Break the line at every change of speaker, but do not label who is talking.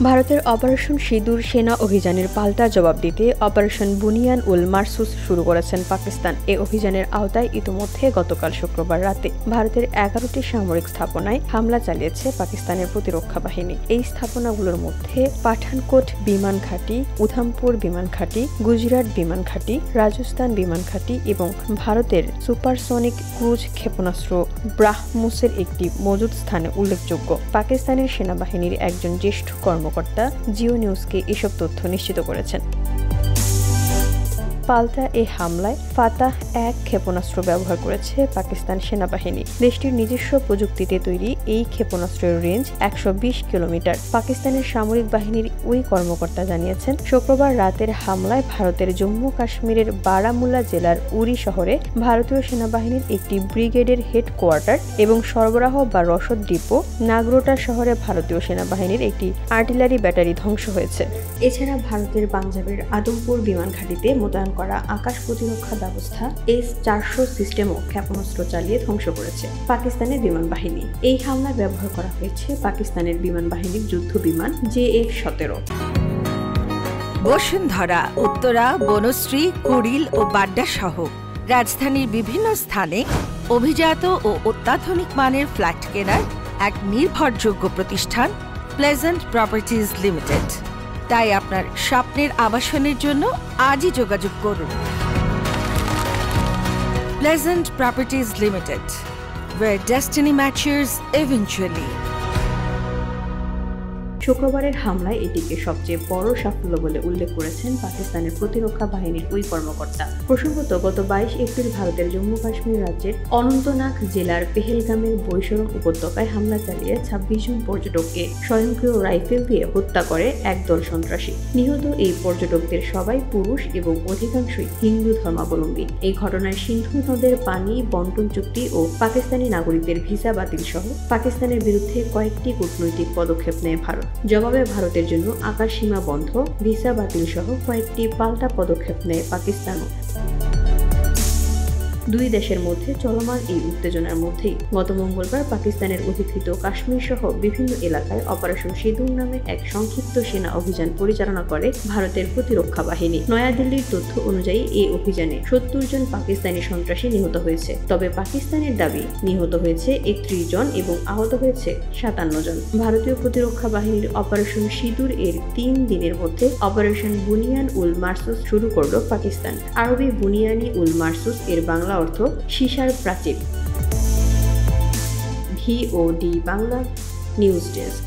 ভারতের অপারেশন সিঁদুর সেনা অভিযানের পাল্টা জবাব দিতে অপারেশন বুনিয়ান উল মারসুস শুরু করেছেন পাকিস্তান। এ অভিযানের আওতায় ইতিমধ্যে গতকাল শুক্রবার রাতে ভারতের ১১টি সামরিক স্থাপনায় হামলা চালিয়েছে পাকিস্তানের প্রতিরক্ষা বাহিনী। এই স্থাপনাগুলোর মধ্যে পাঠানকোট বিমান ঘাঁটি, উধামপুর বিমান ঘাঁটি, গুজরাট বিমান ঘাঁটি, রাজস্থান বিমান ঘাঁটি এবং ভারতের সুপারসনিক ক্রুজ ক্ষেপণাস্ত্র ব্রাহ্মসের একটি মজুদ স্থানে উল্লেখযোগ্য। পাকিস্তানের সেনাবাহিনীর একজন জ্যেষ্ঠ কর্মকর্তা জিও নিউজকে এসব তথ্য নিশ্চিত করেছেন। পাল্টা এই হামলায় ফাতাহ ১ ক্ষেপণাস্ত্র ব্যবহার করেছে পাকিস্তান সেনাবাহিনী। দেশটির নিজস্ব প্রযুক্তিতে তৈরি এই ক্ষেপণাস্ত্রের রেঞ্জ ১২০ কিলোমিটার। পাকিস্তানের সামরিক বাহিনীর ওই কর্মকর্তা জানিয়েছেন, শুক্রবার রাতের হামলায় ভারতের জম্মু কাশ্মীরের বারামুল্লা জেলার উরি শহরে ভারতীয় সেনাবাহিনীর একটি ব্রিগেডের হেডকোয়ার্টার এবং সরবরাহ বা রসদ ডিপো, নাগরোটা শহরে ভারতীয় সেনাবাহিনীর একটি আর্টিলারি ব্যাটারি ধ্বংস হয়েছে। এছাড়া ভারতের পাঞ্জাবের আদমপুর বিমান ঘাঁটিতে মোতায়েন করা আকাশ প্রতিরক্ষা ব্যবস্থা S-400 সিস্টেমও ক্ষেপণাস্ত্র চালিয়ে ধ্বংস করেছে পাকিস্তানের বিমান বাহিনী। এই হামলায় ব্যবহার করা হয়েছে পাকিস্তানের বিমান বাহিনীর যুদ্ধ বিমান JF-17।
বসুন্ধরা, উত্তরা, বনশ্রী, কুড়িল ও বাড্ডা সহ রাজধানীর বিভিন্ন স্থানে অভিজাত ও অত্যাধুনিক মানের ফ্ল্যাট কেনার এক নির্ভরযোগ্য প্রতিষ্ঠান প্লেজেন্ট প্রপার্টিজ লিমিটেড। তাই আপনার স্বপ্নের আবাসনের জন্য আজই যোগাযোগ করুন। Pleasant properties limited, where destiny matches eventually।
শুক্রবারের হামলায় এটিকে সবচেয়ে বড় সাফল্য বলে উল্লেখ করেছেন পাকিস্তানের প্রতিরক্ষা বাহিনীর ওই কর্মকর্তা। প্রসঙ্গত, গত ২২ এপ্রিল ভারতের জম্মু কাশ্মীর রাজ্যের অনন্তনাগ জেলার পেহেলগামের বৈশরণ উপত্যকায় হামলা চালিয়ে ২৬ জন পর্যটককে স্বয়ংক্রিয় রাইফেল দিয়ে হত্যা করে একদল সন্ত্রাসী। নিহত এই পর্যটকদের সবাই পুরুষ এবং অধিকাংশই হিন্দু ধর্মাবলম্বী। এই ঘটনায় সিন্ধু নদের পানি বন্টন চুক্তি ও পাকিস্তানি নাগরিকদের ভিসা বাতিল সহ পাকিস্তানের বিরুদ্ধে কয়েকটি কূটনৈতিক পদক্ষেপ নেয় ভারত। জবাবে ভারতের জন্য আকাশ সীমা বন্ধ, ভিসা বাতিল সহ কয়েকটি পাল্টা পদক্ষেপ নেয় পাকিস্তানও। দুই দেশের মধ্যে চলমান এই উত্তেজনার মধ্যেই গত মঙ্গলবার পাকিস্তানের অধিকৃত কাশ্মীর সহ বিভিন্ন এলাকায় অপারেশন সিঁদুর নামে এক সংক্ষিপ্ত সেনা অভিযান পরিচালনা করে ভারতের প্রতিরক্ষা বাহিনী। নয়াদিল্লির তথ্য অনুযায়ী এই অভিযানে ৭০ জন পাকিস্তানি সন্ত্রাসী নিহত হয়েছে। তবে পাকিস্তানের দাবি নিহত হয়েছে ৩১ জন এবং আহত হয়েছে ৫৭ জন। ভারতীয় প্রতিরক্ষা বাহিনীর অপারেশন সিঁদুর এর ৩ দিনের মধ্যে অপারেশন বুনিয়ান উল মারসুস শুরু করল পাকিস্তান। আরবি বুনিয়ানি উল মারসুস এর বাংলা অর্থ সীসার প্রাচীর। VOD Bangla news desk.